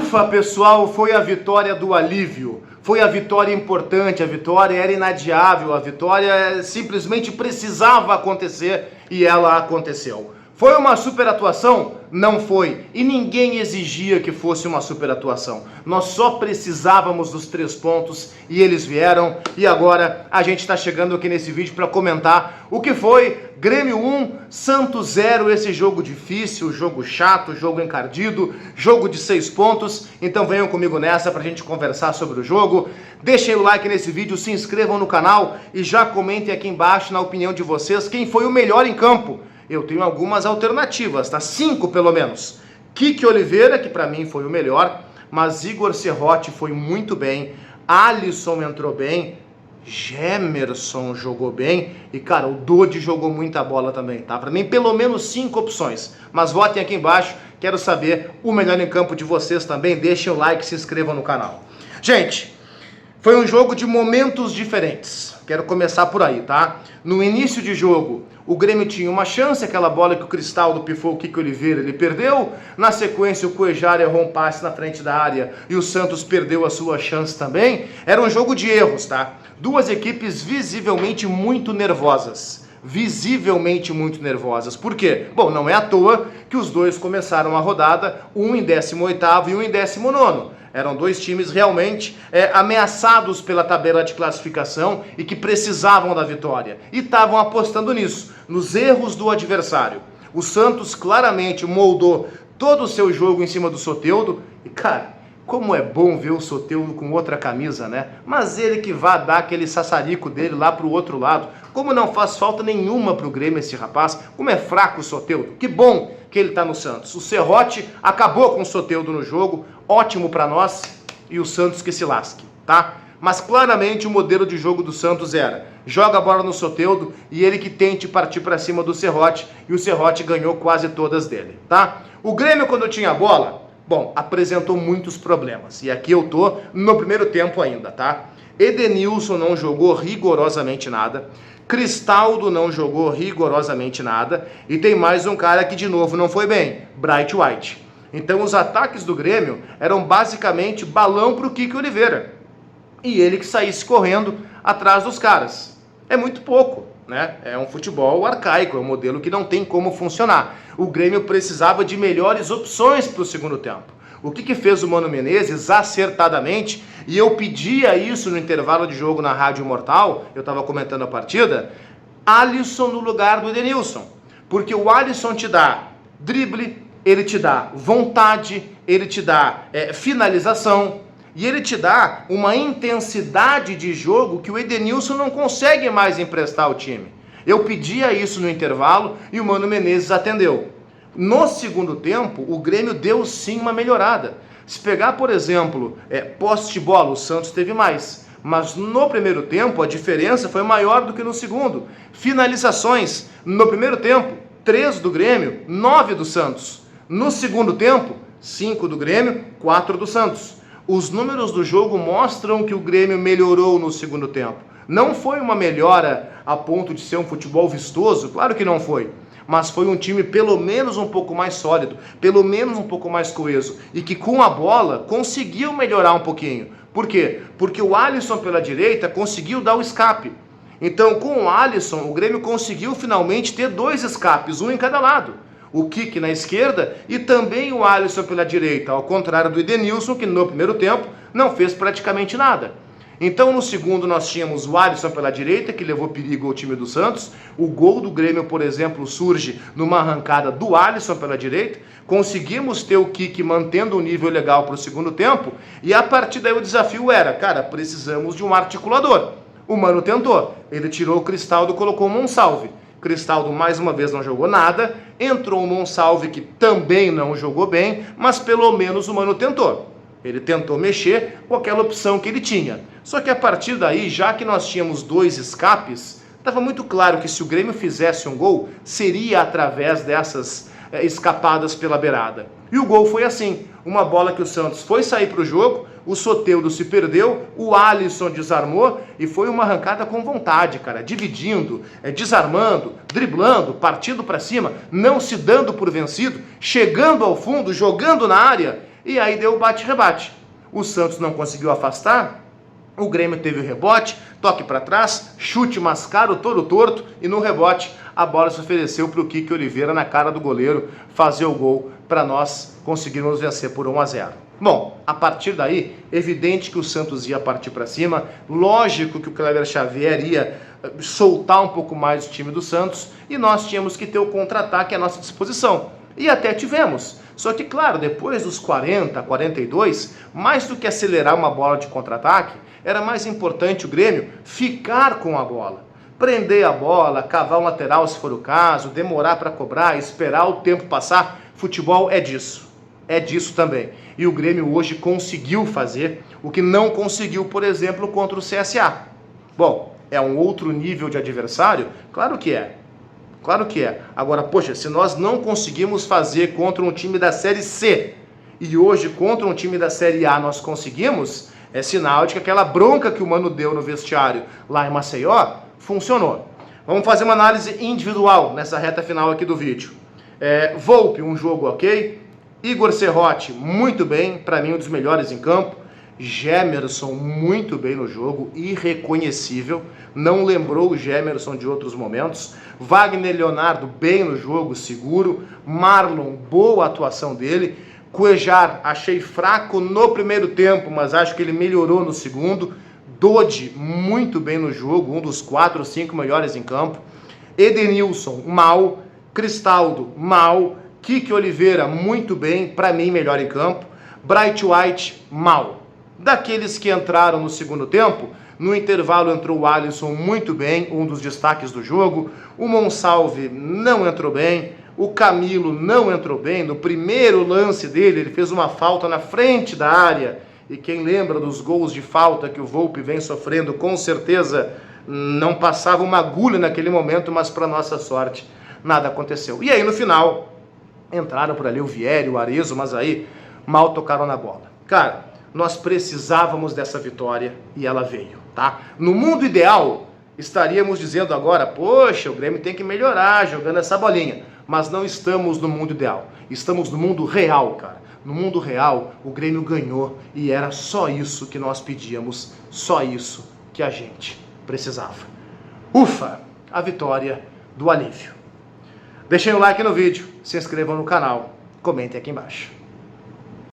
Ufa, pessoal, foi a vitória do alívio. Foi a vitória importante, a vitória era inadiável, a vitória simplesmente precisava acontecer e ela aconteceu. Foi uma super atuação? Não foi. E ninguém exigia que fosse uma super atuação. Nós só precisávamos dos 3 pontos e eles vieram. E agora a gente está chegando aqui nesse vídeo para comentar o que foi Grêmio 1, Santos 0, esse jogo difícil, jogo chato, jogo encardido, jogo de 6 pontos. Então venham comigo nessa para a gente conversar sobre o jogo. Deixem o like nesse vídeo, se inscrevam no canal e já comentem aqui embaixo, na opinião de vocês, quem foi o melhor em campo. Eu tenho algumas alternativas, tá? 5 pelo menos. Kiki Oliveira, que pra mim foi o melhor, mas Igor Serrote foi muito bem, Alisson entrou bem, Gemerson jogou bem e, cara, o Dodi jogou muita bola também, tá? Pra mim, pelo menos 5 opções. Mas votem aqui embaixo, quero saber o melhor em campo de vocês também. Deixem o like, se inscrevam no canal. Gente, foi um jogo de momentos diferentes. Quero começar por aí, tá? No início de jogo, o Grêmio tinha uma chance, aquela bola que o Cristaldo pifou o Kiki Oliveira, ele perdeu. Na sequência, o Cuejar errou um passe na frente da área e o Santos perdeu a sua chance também. Era um jogo de erros, tá? Duas equipes visivelmente muito nervosas. Visivelmente muito nervosas. Por quê? Bom, não é à toa que os dois começaram a rodada, um em 18º e um em 19º. Eram dois times realmente ameaçados pela tabela de classificação e que precisavam da vitória. E estavam apostando nisso, nos erros do adversário. O Santos claramente moldou todo o seu jogo em cima do Soteldo. E, cara, como é bom ver o Soteldo com outra camisa, né? Mas ele que vai dar aquele sassarico dele lá pro outro lado. Como não faz falta nenhuma pro Grêmio esse rapaz. Como é fraco o Soteldo. Que bom que ele tá no Santos. O Serrote acabou com o Soteldo no jogo. Ótimo pra nós. E o Santos que se lasque, tá? Mas claramente o modelo de jogo do Santos era: joga a bola no Soteldo e ele que tente partir pra cima do Serrote. E o Serrote ganhou quase todas dele, tá? O Grêmio, quando tinha a bola, bom, apresentou muitos problemas. E aqui eu tô no primeiro tempo ainda, tá? Edenilson não jogou rigorosamente nada. Cristaldo não jogou rigorosamente nada. E tem mais um cara que de novo não foi bem, Bright White. Então os ataques do Grêmio eram basicamente balão pro Kiki Oliveira. E ele que saísse correndo atrás dos caras. É muito pouco, né? É um futebol arcaico, é um modelo que não tem como funcionar. O Grêmio precisava de melhores opções para o segundo tempo. O que fez o Mano Menezes acertadamente, e eu pedia isso no intervalo de jogo na Rádio Imortal, eu estava comentando a partida, Alisson no lugar do Edenilson. Porque o Alisson te dá drible, ele te dá vontade, ele te dá finalização, e ele te dá uma intensidade de jogo que o Edenilson não consegue mais emprestar ao time. Eu pedia isso no intervalo e o Mano Menezes atendeu. No segundo tempo, o Grêmio deu sim uma melhorada. Se pegar, por exemplo, posse de bola, o Santos teve mais. Mas no primeiro tempo, a diferença foi maior do que no segundo. Finalizações, no primeiro tempo, 3 do Grêmio, 9 do Santos. No segundo tempo, 5 do Grêmio, 4 do Santos. Os números do jogo mostram que o Grêmio melhorou no segundo tempo. Não foi uma melhora a ponto de ser um futebol vistoso, claro que não foi. Mas foi um time pelo menos um pouco mais sólido, pelo menos um pouco mais coeso. E que com a bola conseguiu melhorar um pouquinho. Por quê? Porque o Alisson pela direita conseguiu dar o escape. Então com o Alisson, o Grêmio conseguiu finalmente ter 2 escapes, um em cada lado. O Kiki na esquerda e também o Alisson pela direita, ao contrário do Edenilson, que no primeiro tempo não fez praticamente nada. Então no segundo nós tínhamos o Alisson pela direita, que levou perigo ao time do Santos. O gol do Grêmio, por exemplo, surge numa arrancada do Alisson pela direita. Conseguimos ter o Kiki mantendo um nível legal para o segundo tempo. E a partir daí o desafio era, cara, precisamos de um articulador. O Mano tentou, ele tirou o Cristaldo e colocou o Monsalve. Cristaldo mais uma vez não jogou nada, entrou o Monsalve que também não jogou bem, mas pelo menos o Mano tentou. Ele tentou mexer com aquela opção que ele tinha. Só que a partir daí, já que nós tínhamos 2 escapes, estava muito claro que se o Grêmio fizesse um gol, seria através dessas escapadas pela beirada. E o gol foi assim, uma bola que o Santos foi sair para o jogo, o Soteldo se perdeu, o Alisson desarmou e foi uma arrancada com vontade, cara, dividindo, desarmando, driblando, partindo para cima, não se dando por vencido, chegando ao fundo, jogando na área. E aí deu o bate-rebate. O Santos não conseguiu afastar, o Grêmio teve o rebote, toque para trás, chute mascaro, todo torto, e no rebote a bola se ofereceu para o Kiki Oliveira na cara do goleiro fazer o gol para nós conseguirmos vencer por 1-0. Bom, a partir daí, evidente que o Santos ia partir para cima, lógico que o Kleber Xavier ia soltar um pouco mais o time do Santos e nós tínhamos que ter o contra-ataque à nossa disposição. E até tivemos. Só que, claro, depois dos 40, 42, mais do que acelerar uma bola de contra-ataque, era mais importante o Grêmio ficar com a bola. Prender a bola, cavar um lateral se for o caso, demorar para cobrar, esperar o tempo passar. Futebol é disso. É disso também. E o Grêmio hoje conseguiu fazer o que não conseguiu, por exemplo, contra o CSA. Bom, é um outro nível de adversário? Claro que é. Claro que é. Agora, poxa, se nós não conseguimos fazer contra um time da Série C e hoje contra um time da Série A nós conseguimos, é sinal de que aquela bronca que o Mano deu no vestiário lá em Maceió funcionou. Vamos fazer uma análise individual nessa reta final aqui do vídeo. Volpi, um jogo ok. Igor Serrote, muito bem, para mim um dos melhores em campo. Gemerson, muito bem no jogo, irreconhecível, não lembrou o Gemerson de outros momentos. Wagner Leonardo, bem no jogo, seguro. Marlon, boa atuação dele. Cuejar, achei fraco no primeiro tempo, mas acho que ele melhorou no segundo. Dodi, muito bem no jogo, um dos 4 ou 5 melhores em campo. Edenilson, mal. Cristaldo, mal. Kiki Oliveira, muito bem, para mim melhor em campo. Bright White, mal. Daqueles que entraram no segundo tempo, no intervalo entrou o Alisson muito bem, um dos destaques do jogo. O Monsalve não entrou bem. O Camilo não entrou bem. No primeiro lance dele, ele fez uma falta na frente da área. E quem lembra dos gols de falta que o Volpi vem sofrendo, com certeza não passava uma agulha naquele momento, mas para nossa sorte, nada aconteceu. E aí no final, entraram por ali o Vieri, o Arezzo, mas aí mal tocaram na bola. Cara, nós precisávamos dessa vitória e ela veio, tá? No mundo ideal, estaríamos dizendo agora, poxa, o Grêmio tem que melhorar jogando essa bolinha. Mas não estamos no mundo ideal, estamos no mundo real, cara. No mundo real, o Grêmio ganhou e era só isso que nós pedíamos, só isso que a gente precisava. Ufa, a vitória do alívio. Deixem o like no vídeo, se inscrevam no canal, comentem aqui embaixo.